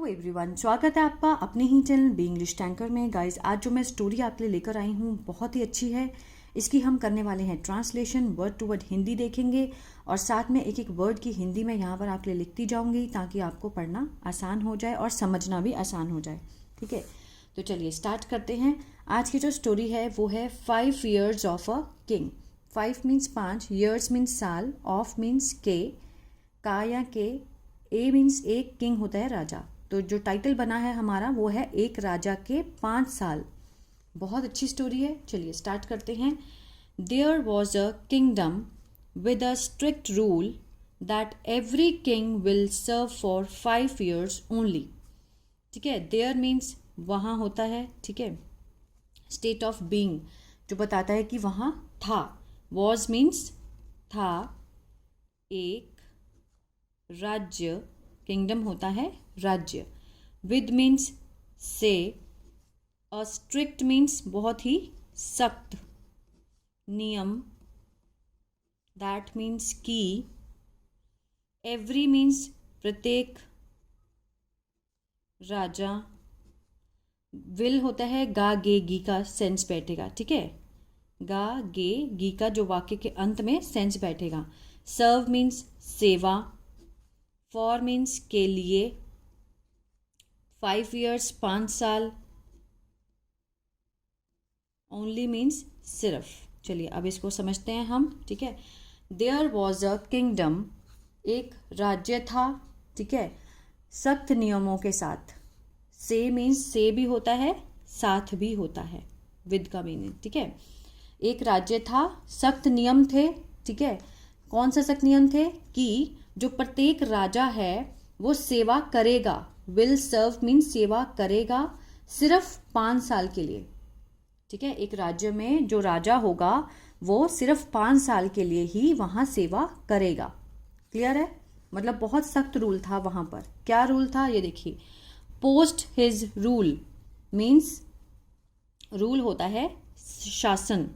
Hello everyone, स्वागत है आपका अपने ही चैनल बी इंग्लिश टैंकर में। गाइस, आज जो मैं स्टोरी आपके लिए लेकर आई हूँ बहुत ही अच्छी है। इसकी हम करने वाले हैं translation, word to word Hindi देखेंगे और साथ में एक एक वर्ड की हिंदी में यहाँ पर आपके लिए लिखती जाऊँगी ताकि आपको पढ़ना आसान हो जाए और समझना भी आसान हो जाए। ठीक है, तो चलिए स्टार्ट करते हैं। आज की जो स्टोरी है वो है 5 years of a king. 5 means 5, years means साल, ऑफ मीन्स के, का या के, ए मीन्स एक, किंग होता है राजा। तो जो टाइटल बना है हमारा वो है एक राजा के 5 साल। बहुत अच्छी स्टोरी है, चलिए स्टार्ट करते हैं। There was a kingdom with a strict rule that every king will serve for 5 years only. ठीक है, देयर मीन्स वहाँ होता है। ठीक है, स्टेट ऑफ बीइंग जो बताता है कि वहाँ था। वॉज मीन्स था। एक राज्य, किंगडम होता है राज्य। विद मीन्स से। अ स्ट्रिक्ट मीन्स बहुत ही सख्त नियम। दैट मीन्स की। एवरी मीन्स प्रत्येक राजा। विल होता है गा गे गी का सेंस बैठेगा। ठीक है, गा गे गी का जो वाक्य के अंत में सेंस बैठेगा। सर्व मीन्स सेवा। फॉर मीन्स के लिए। 5 years 5 साल। ओनली मीन्स सिर्फ। चलिए अब इसको समझते हैं हम। ठीक है, देयर वॉज अ किंगडम, एक राज्य था। ठीक है, सख्त नियमों के साथ। से मीन्स से भी होता है, साथ भी होता है, विद का मीनिंग। ठीक है, एक राज्य था, सख्त नियम थे। ठीक है, कौन सा सख्त नियम थे? कि जो प्रत्येक राजा है वो सेवा करेगा। विल सर्व मीन्स सेवा करेगा सिर्फ 5 साल के लिए। ठीक है, एक राज्य में जो राजा होगा वो सिर्फ 5 साल के लिए ही वहां सेवा करेगा। क्लियर है? मतलब बहुत सख्त रूल था वहां पर। क्या रूल था ये देखिए। Post his rule means rule होता है शासन।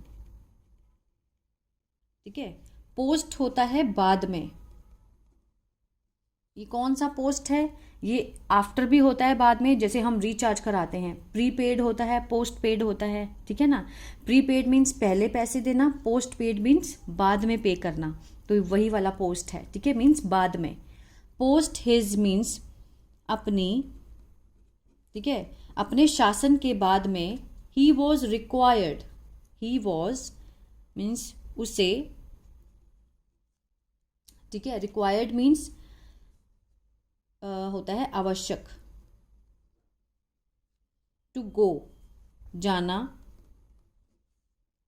ठीक है, पोस्ट होता है बाद में। ये कौन सा पोस्ट है? ये आफ्टर भी होता है बाद में, जैसे हम रिचार्ज कराते हैं। प्रीपेड होता है, पोस्ट पेड होता है। ठीक है ना, प्रीपेड मीन्स पहले पैसे देना, पोस्ट पेड मीन्स बाद में पे करना। तो वही वाला पोस्ट है। ठीक है, मीन्स बाद में। पोस्ट हिज मीन्स अपनी। ठीक है, अपने शासन के बाद में। He was required, he was means उसे। ठीक है, रिक्वायर्ड मीन्स होता है आवश्यक। टू गो जाना।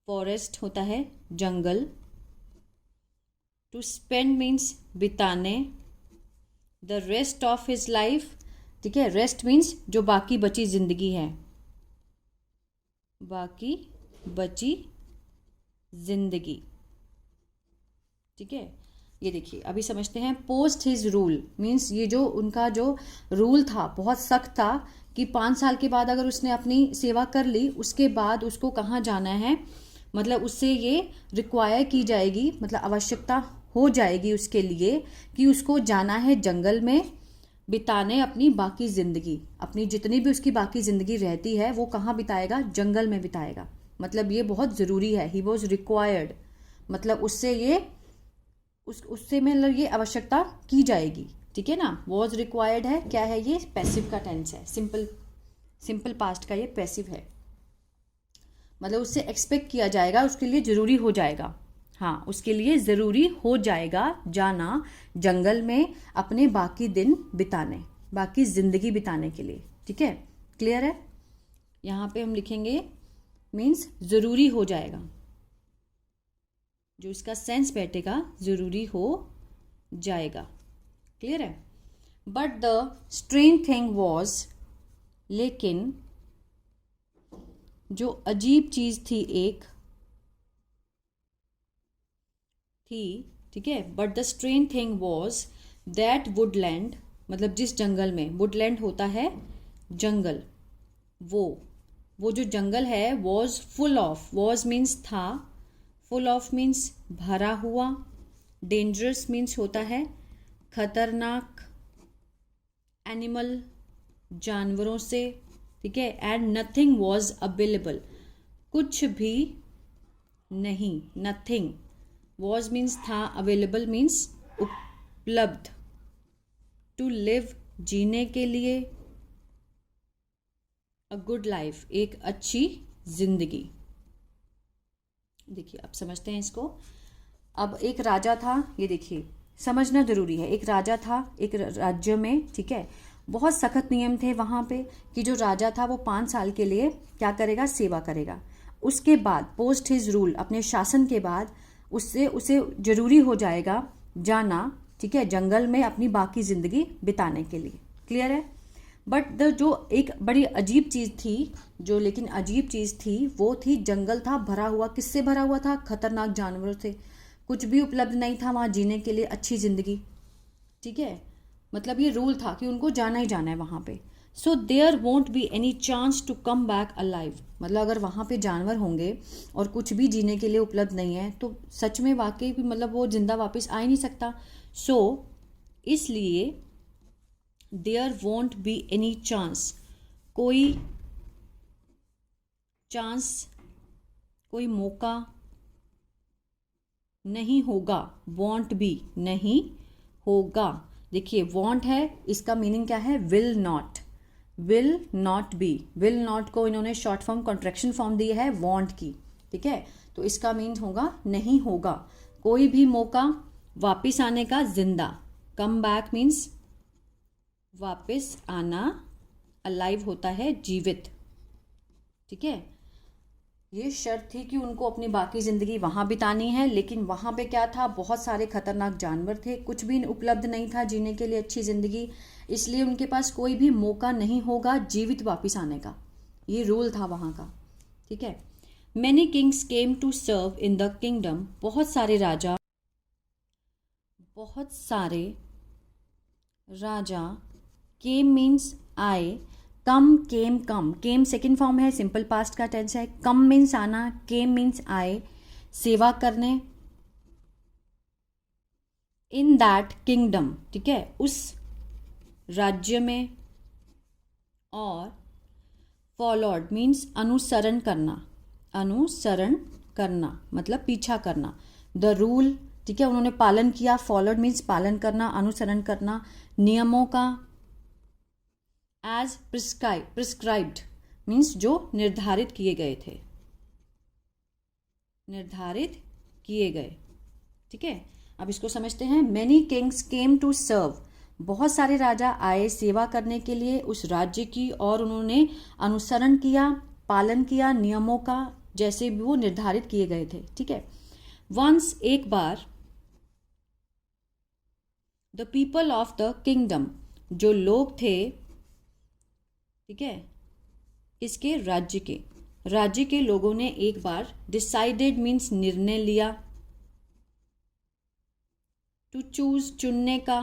फॉरेस्ट होता है जंगल। टू स्पेंड मीन्स बिताने। The rest of his life. ठीक है, रेस्ट मीन्स जो बाकी बची जिंदगी है, बाकी बची जिंदगी। ठीक है, ये देखिए अभी समझते हैं। पोस्ट हिज रूल मीन्स ये जो उनका जो रूल था बहुत सख्त था कि 5 साल के बाद अगर उसने अपनी सेवा कर ली उसके बाद उसको कहाँ जाना है, मतलब उससे ये रिक्वायर की जाएगी, मतलब आवश्यकता हो जाएगी उसके लिए कि उसको जाना है जंगल में बिताने अपनी बाकी ज़िंदगी। अपनी जितनी भी उसकी बाकी ज़िंदगी रहती है वो कहाँ बिताएगा? जंगल में बिताएगा। मतलब ये बहुत ज़रूरी है। ही वॉज रिक्वायर्ड मतलब उससे ये उससे मतलब ये आवश्यकता की जाएगी। ठीक है ना, वॉज रिक्वायर्ड है, क्या है ये? पैसिव का टेंस है। सिंपल पास्ट का ये पैसिव है। मतलब उससे एक्सपेक्ट किया जाएगा, उसके लिए ज़रूरी हो जाएगा। हाँ, उसके लिए ज़रूरी हो जाएगा जाना जंगल में अपने बाकी दिन बिताने, बाकी ज़िंदगी बिताने के लिए। ठीक है, क्लियर है? यहाँ पे हम लिखेंगे मीन्स ज़रूरी हो जाएगा, जो इसका सेंस बैठेगा ज़रूरी हो जाएगा। क्लियर है? But the strange thing was, लेकिन जो अजीब चीज़ थी एक थी। ठीक है, but the strange thing was that Woodland, मतलब जिस जंगल में, वुडलैंड होता है जंगल, वो जो जंगल है was full of, was means था, फुल ऑफ मीन्स भरा हुआ, डेंजरस मीन्स होता है खतरनाक, एनिमल जानवरों से, ठीक है। एंड नथिंग वॉज अवेलेबल, कुछ भी नहीं, नथिंग, वॉज मीन्स था, अवेलेबल मीन्स उपलब्ध, टू लिव जीने के लिए, अ गुड लाइफ एक अच्छी जिंदगी। देखिए अब समझते हैं इसको। अब एक राजा था, ये देखिए समझना जरूरी है। एक राजा था एक राज्य में, ठीक है। बहुत सख्त नियम थे वहां पे कि जो राजा था वो 5 साल के लिए क्या करेगा, सेवा करेगा। उसके बाद पोस्ट हिज रूल, अपने शासन के बाद उससे उसे जरूरी हो जाएगा जाना, ठीक है, जंगल में अपनी बाकी जिंदगी बिताने के लिए। क्लियर है। बट द जो एक बड़ी अजीब चीज थी, जो लेकिन अजीब चीज थी, वो थी जंगल था भरा हुआ, किससे भरा हुआ था, खतरनाक जानवरों से। कुछ भी उपलब्ध नहीं था वहां जीने के लिए अच्छी जिंदगी, ठीक है। मतलब ये रूल था कि उनको जाना ही जाना है वहां पे। So there won't be any chance to come back alive, मतलब अगर वहां पे जानवर होंगे और कुछ भी जीने के लिए उपलब्ध नहीं है तो सच में वाकई भी मतलब वो जिंदा वापस आ ही नहीं सकता। सो इसलिए there won't be any chance, कोई चांस, कोई मौका नहीं होगा, वॉन्ट बी नहीं होगा। देखिए वॉन्ट है, इसका मीनिंग क्या है, will not, will not be, will not को इन्होंने शॉर्ट फॉर्म कॉन्ट्रैक्शन फॉर्म दी है वॉन्ट की, ठीक है। तो इसका मीन होगा नहीं होगा, कोई भी मौका वापिस आने का, जिंदा, कम बैक मीन्स वापिस आना, अलाइव होता है जीवित, ठीक है। ये शर्त थी कि उनको अपनी बाकी ज़िंदगी वहाँ बितानी है, लेकिन वहाँ पे क्या था, बहुत सारे खतरनाक जानवर थे, कुछ भी उपलब्ध नहीं था जीने के लिए अच्छी ज़िंदगी, इसलिए उनके पास कोई भी मौका नहीं होगा जीवित वापस आने का। ये रूल था वहाँ का, ठीक है। Many kings came to serve in the kingdom, बहुत सारे राजा केम मीन्स आए, come came, come, came second form है, सिंपल पास्ट का टेंस है। कम मीन्स आना, केम मीन्स आए, सेवा करने, इन दैट किंगडम, ठीक है, उस राज्य में। और फॉलोड मीन्स अनुसरण करना, अनुसरण करना मतलब पीछा करना, द रूल, ठीक है, उन्होंने पालन किया। फॉलोड मीन्स पालन करना, अनुसरण करना, नियमों का। एज प्रिस्क्राइब्ड मीन्स जो निर्धारित किए गए थे, निर्धारित किए गए, ठीक है। अब इसको समझते हैं। Many kings came to serve, बहुत सारे राजा आए सेवा करने के लिए उस राज्य की, और उन्होंने अनुसरण किया, पालन किया नियमों का, जैसे भी वो निर्धारित किए गए थे, ठीक है। वंस एक बार, the people of the kingdom, जो लोग थे, ठीक है, इसके राज्य के लोगों ने एक बार, डिसाइडेड मीन्स निर्णय लिया, टू चूज चुनने का,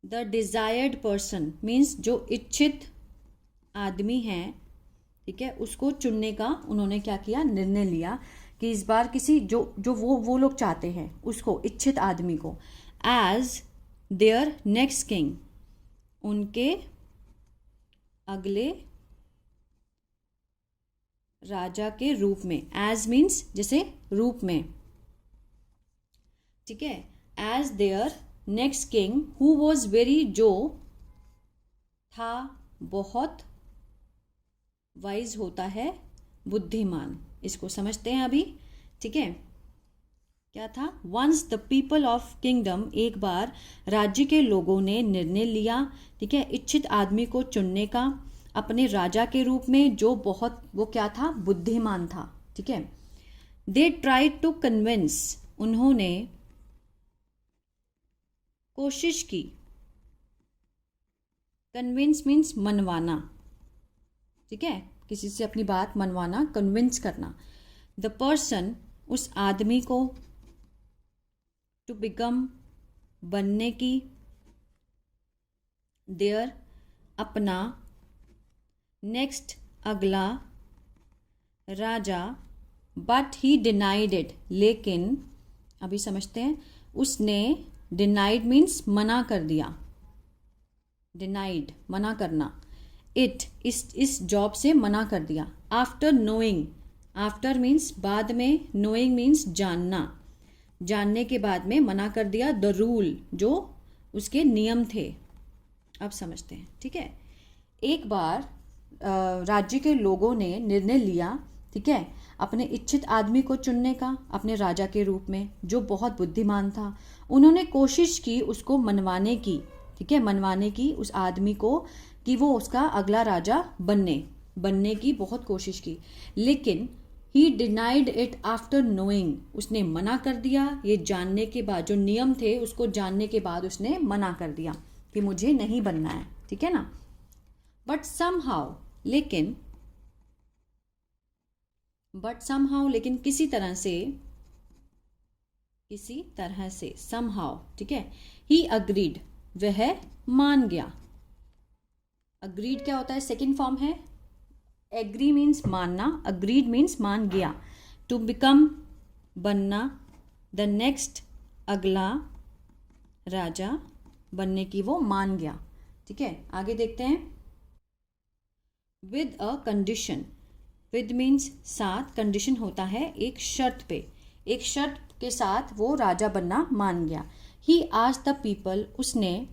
द डिजायर्ड पर्सन मीन्स जो इच्छित आदमी है, ठीक है, उसको चुनने का उन्होंने क्या किया, निर्णय लिया कि इस बार किसी जो वो लोग चाहते हैं उसको, इच्छित आदमी को, एज देयर नेक्स्ट किंग, उनके अगले राजा के रूप में। एज मीन्स जैसे रूप में, ठीक है। As there next king who was very, जो था बहुत, वाइज होता है बुद्धिमान। इसको समझते हैं अभी, ठीक है। क्या था, once the people of kingdom, एक बार राज्य के लोगों ने निर्णय लिया, ठीक है, इच्छित आदमी को चुनने का अपने राजा के रूप में, जो बहुत, वो क्या था, बुद्धिमान था, ठीक है। दे ट्राइड टू कन्विंस, उन्होंने कोशिश की, कन्विंस मीन्स मनवाना, ठीक है, किसी से अपनी बात मनवाना, कन्विंस करना। द पर्सन, उस आदमी को, टू बिकम, बनने की, देयर, अपना, नेक्स्ट, अगला राजा, बट ही डिनाइड इट, लेकिन, अभी समझते हैं, उसने, डिनाइड मीन्स मना कर दिया, डिनाइड मना करना, इट इस जॉब से मना कर दिया। आफ्टर नोइंग, आफ्टर मीन्स बाद में, नोइंग मीन्स जानना, जानने के बाद में मना कर दिया द रूल, जो उसके नियम थे। अब समझते हैं, ठीक है। एक बार राज्य के लोगों ने निर्णय लिया, ठीक है, अपने इच्छित आदमी को चुनने का अपने राजा के रूप में, जो बहुत बुद्धिमान था। उन्होंने कोशिश की उसको मनवाने की, ठीक है, मनवाने की उस आदमी को कि वो उसका अगला राजा बनने की बहुत कोशिश की, लेकिन ही डिनाइड इट आफ्टर नोइंग, उसने मना कर दिया ये जानने के बाद, जो नियम थे उसको जानने के बाद उसने मना कर दिया कि मुझे नहीं बनना है, ठीक है ना। बट समहाउ, लेकिन किसी तरह से समहाउ, ठीक है, ही अग्रीड, वह मान गया। अग्रीड क्या होता है, सेकंड फॉर्म है। एग्री मीन्स मानना, अग्रीड मीन्स मान गया। टू बिकम, बनना, द नेक्स्ट, अगला राजा बनने की वो मान गया, ठीक है। आगे देखते हैं। With a condition, with means साथ, कंडीशन होता है एक शर्त पे, एक शर्त के साथ वो राजा बनना मान गया। ही आस्क्ड द पीपल, उसने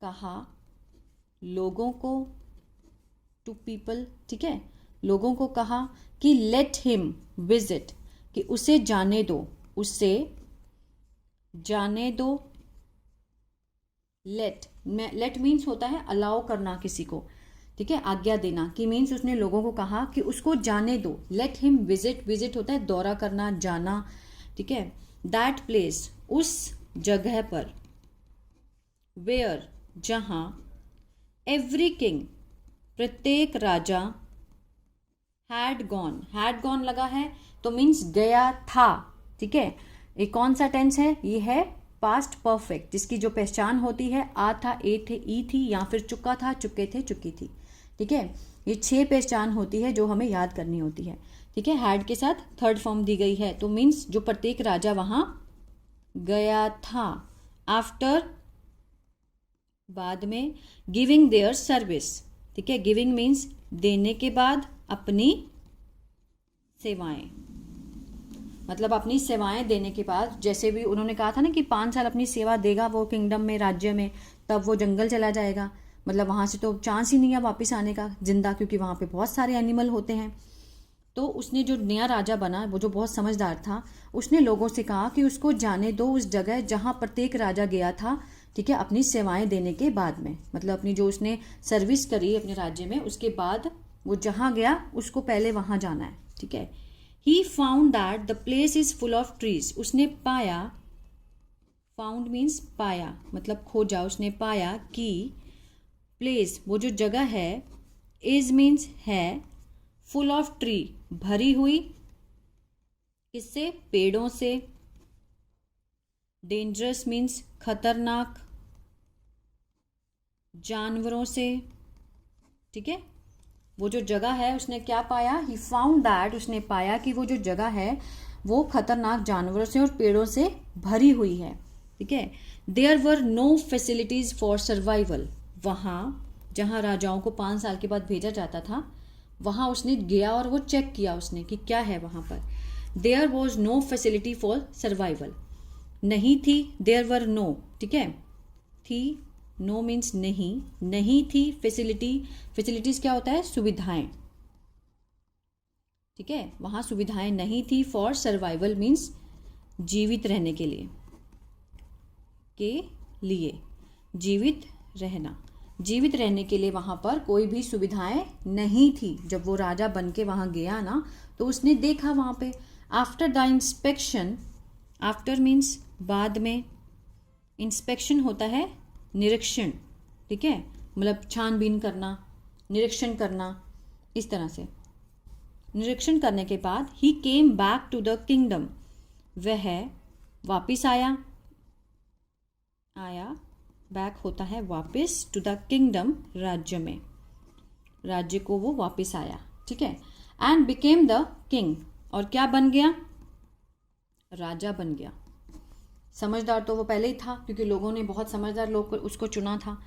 कहा लोगों को, टू पीपल, ठीक है, लोगों को कहा कि लेट हिम विजिट, कि उसे जाने दो, उसे जाने दो। लेट मीन्स होता है अलाउ करना किसी को, ठीक है, आज्ञा देना, कि मीन्स उसने लोगों को कहा कि उसको जाने दो। लेट हिम विजिट, विजिट होता है दौरा करना, जाना, ठीक है। दैट प्लेस, उस जगह पर, वेयर, जहां, एवरी किंग, प्रत्येक राजा, हैड गॉन लगा है तो मीन्स गया था, ठीक है। ये कौन सा टेंस है, ये है पास्ट परफेक्ट, जिसकी जो पहचान होती है आ था, ए थे, ई थी, या फिर चुका था, चुके थे, चुकी थी, ठीक है। ये 6 पहचान होती है जो हमें याद करनी होती है, ठीक है। हैड के साथ थर्ड फॉर्म दी गई है, तो मीन्स जो प्रत्येक राजा वहां गया था। आफ्टर, बाद में, गिविंग देयर सर्विस, ठीक है, गिविंग मीन्स देने के बाद, अपनी सेवाएं, मतलब अपनी सेवाएं देने के बाद, जैसे भी उन्होंने कहा था ना कि 5 साल अपनी सेवा देगा वो किंगडम में, राज्य में, तब वो जंगल चला जाएगा, मतलब वहां से तो चांस ही नहीं है वापस आने का जिंदा, क्योंकि वहां पे बहुत सारे एनिमल होते हैं। तो उसने जो नया राजा बना, वो जो बहुत समझदार था, उसने लोगों से कहा कि उसको जाने दो उस जगह जहां प्रत्येक राजा गया था, ठीक है, अपनी सेवाएं देने के बाद में, मतलब अपनी जो उसने सर्विस करी अपने राज्य में, उसके बाद वो जहां गया उसको पहले वहां जाना है, ठीक है। He found that the place is full of trees, उसने पाया, फाउंड मीन्स पाया, मतलब खोजा, उसने पाया कि प्लेस, वो जो जगह है, इज मीन्स है, फुल ऑफ ट्री, भरी हुई, किससे, पेड़ों से। डेंजरस मीन्स खतरनाक, जानवरों से, ठीक है। वो जो जगह है उसने क्या पाया, ही फाउंड दैट, उसने पाया कि वो जो जगह है वो खतरनाक जानवरों से और पेड़ों से भरी हुई है, ठीक है। There were no facilities for survival, वहाँ जहाँ राजाओं को 5 साल के बाद भेजा जाता था, वहाँ उसने गया और वो चेक किया उसने कि क्या है वहाँ पर। There was no facility for survival, नहीं थी, देयर वर नो, ठीक है, थी, नो मीन्स नहीं थी, फैसिलिटीज क्या होता है, सुविधाएं, ठीक है, वहां सुविधाएं नहीं थी। फॉर सर्वाइवल मीन्स जीवित रहने के लिए, जीवित रहने के लिए वहां पर कोई भी सुविधाएं नहीं थी। जब वो राजा बन के वहां गया ना, तो उसने देखा वहां पे। After the inspection, after means बाद में, इंस्पेक्शन होता है निरीक्षण, ठीक है, मतलब छानबीन करना, निरीक्षण करना, इस तरह से। निरीक्षण करने के बाद ही came back to the kingdom, वह वापिस आया, बैक होता है वापिस, टू द किंगडम, राज्य में, राज्य को वो वापिस आया, ठीक है। एंड बिकेम द किंग, और क्या बन गया, राजा बन गया, समझदार तो वो पहले ही था, क्योंकि लोगों ने बहुत समझदार लोग को उसको चुना था।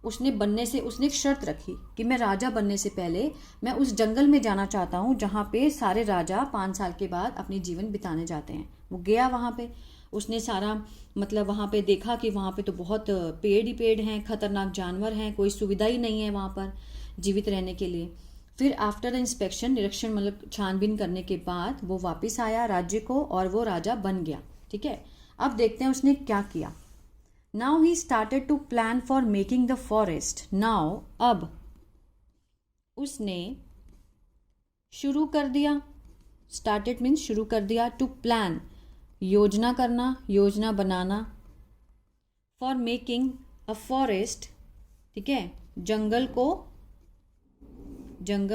उसने बनने से उसने एक शर्त रखी कि मैं राजा बनने से पहले मैं उस जंगल में जाना चाहता हूँ जहाँ पे सारे राजा 5 साल के बाद अपनी जीवन बिताने जाते हैं। वो गया वहाँ पे, उसने सारा मतलब वहाँ पे देखा कि वहाँ पे तो बहुत पेड़ ही पेड़ हैं, खतरनाक जानवर हैं, कोई सुविधा ही नहीं है वहाँ पर जीवित रहने के लिए। फिर आफ्टर इंस्पेक्शन, निरीक्षण मतलब छानबीन करने के बाद वो वापस आया राज्य को और वो राजा बन गया। ठीक है, अब देखते हैं उसने क्या किया। Now he started to plan for making the forest. Now अब उसने शुरू कर दिया, स्टार्टेड मीन्स शुरू कर दिया, टू प्लान योजना करना, योजना बनाना, फॉर मेकिंग अ फॉरेस्ट, ठीक है, जंगल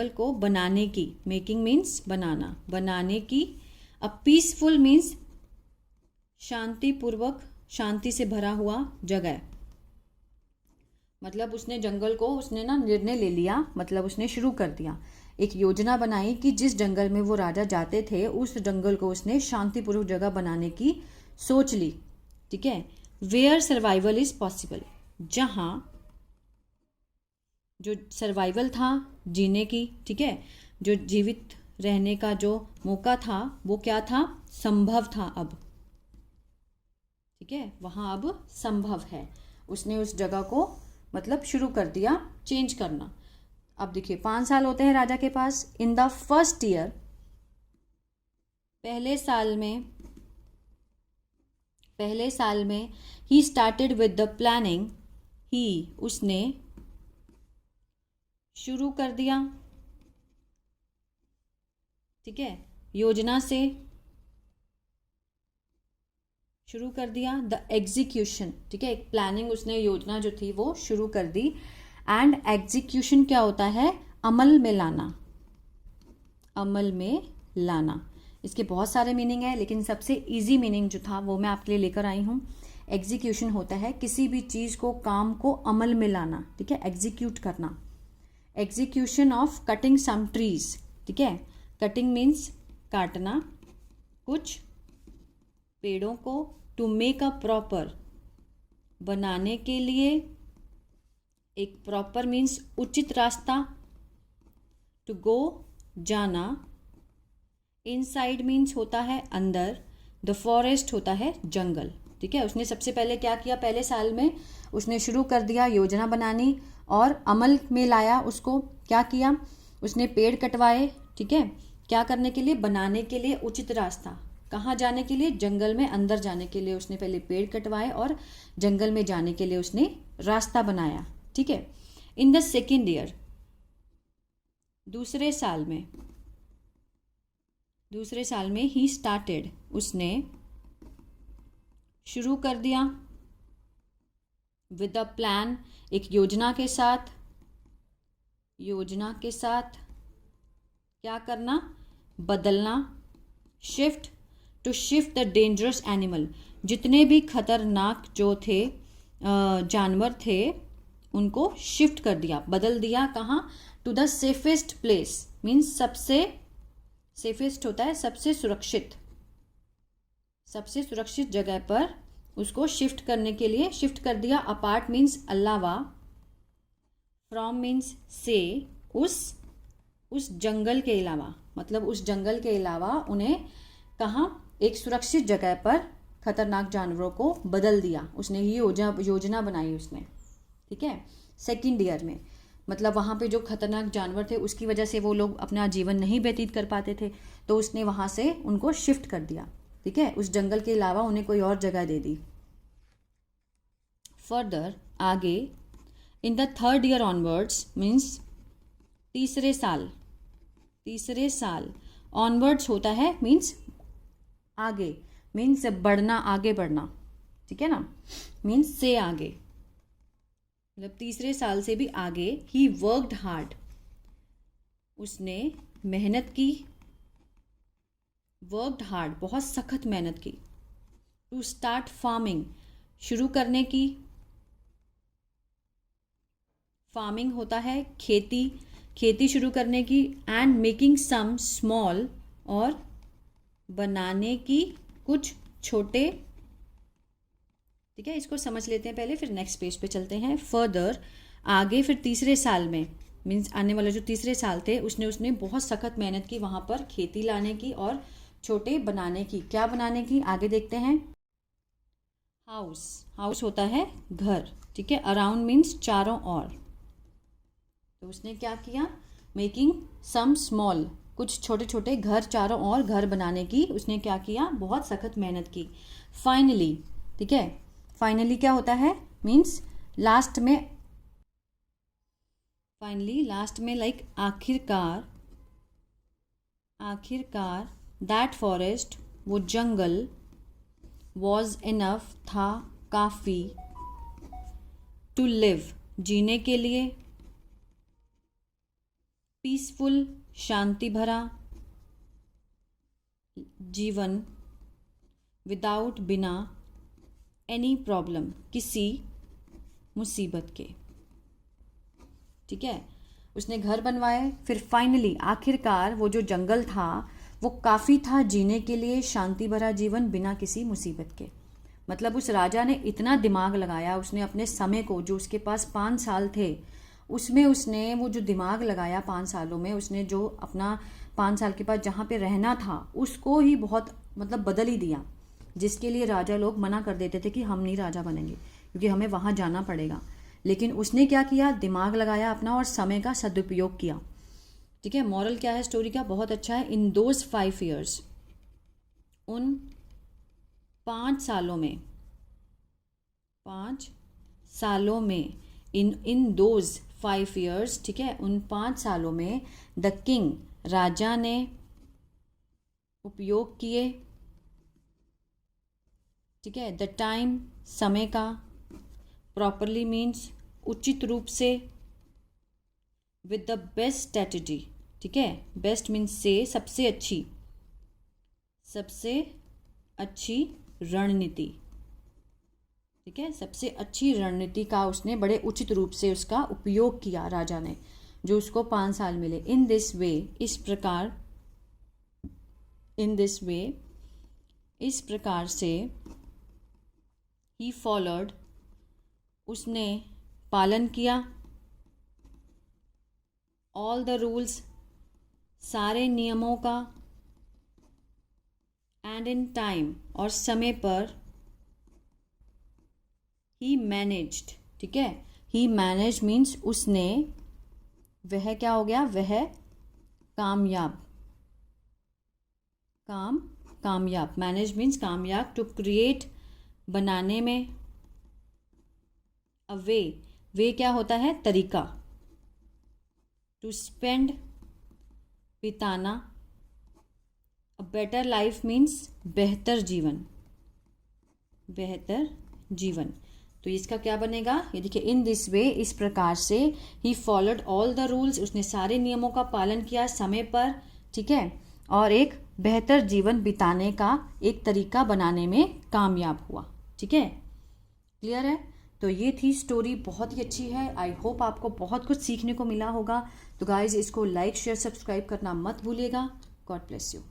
को बनाने की, मेकिंग मीन्स बनाना, बनाने की, अ पीसफुल मीन्स शांतिपूर्वक, शांति से भरा हुआ जगह। मतलब उसने जंगल को उसने ना निर्णय ले लिया, मतलब उसने शुरू कर दिया, एक योजना बनाई कि जिस जंगल में वो राजा जाते थे उस जंगल को उसने शांतिपूर्वक जगह बनाने की सोच ली। ठीक है, वेयर सर्वाइवल इज पॉसिबल, जहाँ जो सर्वाइवल था जीने की, ठीक है, जो जीवित रहने का जो मौका था वो क्या था, संभव था अब। ठीक है, वहाँ अब संभव है। उसने उस जगह को मतलब शुरू कर दिया चेंज करना। अब देखिए 5 साल होते हैं राजा के पास। इन द फर्स्ट ईयर, पहले साल में ही स्टार्टेड विद द प्लानिंग, ही उसने शुरू कर दिया, ठीक है, योजना से शुरू कर दिया, द एग्जीक्यूशन, ठीक है, प्लानिंग उसने योजना जो थी वो शुरू कर दी। एंड एग्जीक्यूशन क्या होता है, अमल में लाना, अमल में लाना। इसके बहुत सारे मीनिंग है, लेकिन सबसे इजी मीनिंग जो था वो मैं आपके लिए लेकर आई हूँ। एग्जीक्यूशन होता है किसी भी चीज़ को, काम को अमल में लाना, ठीक है, एग्जीक्यूट करना। Execution of cutting some trees, ठीक है, कटिंग मीन्स काटना कुछ पेड़ों को, टू मेक अ प्रॉपर बनाने के लिए, एक प्रॉपर मीन्स उचित रास्ता, टू गो जाना, इनसाइड मीन्स होता है अंदर, द फॉरेस्ट होता है जंगल। ठीक है, उसने सबसे पहले क्या किया, पहले साल में उसने शुरू कर दिया योजना बनानी और अमल में लाया उसको। क्या किया, उसने पेड़ कटवाए, ठीक है, क्या करने के लिए, बनाने के लिए उचित रास्ता, कहाँ जाने के लिए, जंगल में अंदर जाने के लिए उसने पहले पेड़ कटवाए और जंगल में जाने के लिए उसने रास्ता बनाया। ठीक है, इन द सेकेंड ईयर, दूसरे साल में ही स्टार्टेड, उसने शुरू कर दिया, विद अ प्लान, एक योजना के साथ क्या करना, बदलना, shift, to shift the dangerous animal, जितने भी खतरनाक जो थे जानवर थे उनको शिफ्ट कर दिया, बदल दिया, कहाँ, to the safest place, means सबसे सेफेस्ट होता है सबसे सुरक्षित जगह पर उसको शिफ्ट करने के लिए शिफ्ट कर दिया। अपार्ट मीन्स अलावा, फ्रॉम मीन्स से, उस जंगल के अलावा, मतलब उस जंगल के अलावा उन्हें कहाँ, एक सुरक्षित जगह पर खतरनाक जानवरों को बदल दिया उसने, ही योजना बनाई उसने। ठीक है, सेकेंड ईयर में मतलब वहाँ पे जो खतरनाक जानवर थे उसकी वजह से वो लोग अपना जीवन नहीं व्यतीत कर पाते थे, तो उसने वहाँ से उनको शिफ्ट कर दिया। ठीक है, उस जंगल के अलावा उन्हें कोई और जगह दे दी। फर्दर, आगे, in the third year onwards means तीसरे साल, ऑनवर्ड्स होता है मीन्स आगे, मीन्स बढ़ना, आगे बढ़ना, ठीक है ना, मीन्स से आगे, मतलब तीसरे साल से भी आगे। ही वर्कड हार्ड, उसने मेहनत की, वर्कड हार्ड बहुत सख्त मेहनत की। टू स्टार्ट फार्मिंग, शुरू करने की, फार्मिंग होता है खेती शुरू करने की। एंड मेकिंग सम स्मॉल, और बनाने की कुछ छोटे ठीक है, इसको समझ लेते हैं पहले, फिर नेक्स्ट पेज पे चलते हैं। फर्दर, आगे फिर तीसरे साल में, मीन्स आने वाले जो तीसरे साल थे, उसने बहुत सख्त मेहनत की वहाँ पर खेती लाने की और छोटे बनाने की। क्या बनाने की, आगे देखते हैं। हाउस, हाउस होता है घर, ठीक है। अराउंड मीन्स चारों ओर। तो उसने क्या किया, मेकिंग सम स्मॉल, कुछ छोटे छोटे घर, चारों ओर घर बनाने की उसने क्या किया, बहुत सख्त मेहनत की। फाइनली, ठीक है, फाइनली क्या होता है, मीन्स लास्ट में, फाइनली लास्ट में, लाइक आखिरकार, आखिरकार, दैट फॉरेस्ट, वो जंगल, वॉज इनफ, था काफ़ी, टू लिव, जीने के लिए, पीसफुल, शांति भरा जीवन, विदाउट, बिना, एनी प्रॉब्लम, किसी मुसीबत के। ठीक है, उसने घर बनवाए, फिर फाइनली आखिरकार वो जो जंगल था वो काफ़ी था जीने के लिए, शांति भरा जीवन बिना किसी मुसीबत के। मतलब उस राजा ने इतना दिमाग लगाया, उसने अपने समय को, जो उसके पास 5 साल थे, उसमें उसने वो जो दिमाग लगाया 5 सालों में, उसने जो अपना 5 साल के बाद जहाँ पे रहना था उसको ही बहुत मतलब बदल ही दिया, जिसके लिए राजा लोग मना कर देते थे कि हम नहीं राजा बनेंगे क्योंकि हमें वहाँ जाना पड़ेगा। लेकिन उसने क्या किया, दिमाग लगाया अपना और समय का सदुपयोग किया। ठीक है, मॉरल क्या है स्टोरी का, बहुत अच्छा है। इन दोज 5 ईयर्स, उन 5 सालों में, 5 सालों में, इन दोज 5 ईयर्स, ठीक है, उन 5 सालों में, द किंग, राजा ने उपयोग किए, ठीक है, द टाइम, समय का, प्रॉपरली मीन्स उचित रूप से, विद द बेस्ट स्ट्रेटजी, ठीक है, बेस्ट मीन्स से सबसे अच्छी, सबसे अच्छी रणनीति, ठीक है, सबसे अच्छी रणनीति का उसने बड़े उचित रूप से उसका उपयोग किया राजा ने, जो उसको 5 साल मिले। इन दिस वे, इस प्रकार, इन दिस वे, इस प्रकार से, ही फॉलोड, उसने पालन किया, ऑल द रूल्स, सारे नियमों का, एंड इन टाइम, और समय पर, ही मैनेज्ड, ठीक है, ही मैनेज मीन्स उसने, वह क्या हो गया, वह कामयाब, कामयाब, मैनेज मीन्स कामयाब, टू क्रिएट, बनाने में, अ वे, वे क्या होता है, तरीका, टू स्पेंड, बिताना, अ बेटर लाइफ मीन्स बेहतर जीवन, बेहतर जीवन। तो इसका क्या बनेगा, ये देखिए, इन दिस वे, इस प्रकार से, he followed all the rules, उसने सारे नियमों का पालन किया समय पर, ठीक है, और एक बेहतर जीवन बिताने का एक तरीका बनाने में कामयाब हुआ। ठीक है, क्लियर है। तो ये थी स्टोरी, बहुत ही अच्छी है। आई होप आपको बहुत कुछ सीखने को मिला होगा। तो गाइज, इसको लाइक, शेयर, सब्सक्राइब करना मत भूलिएगा। God bless you.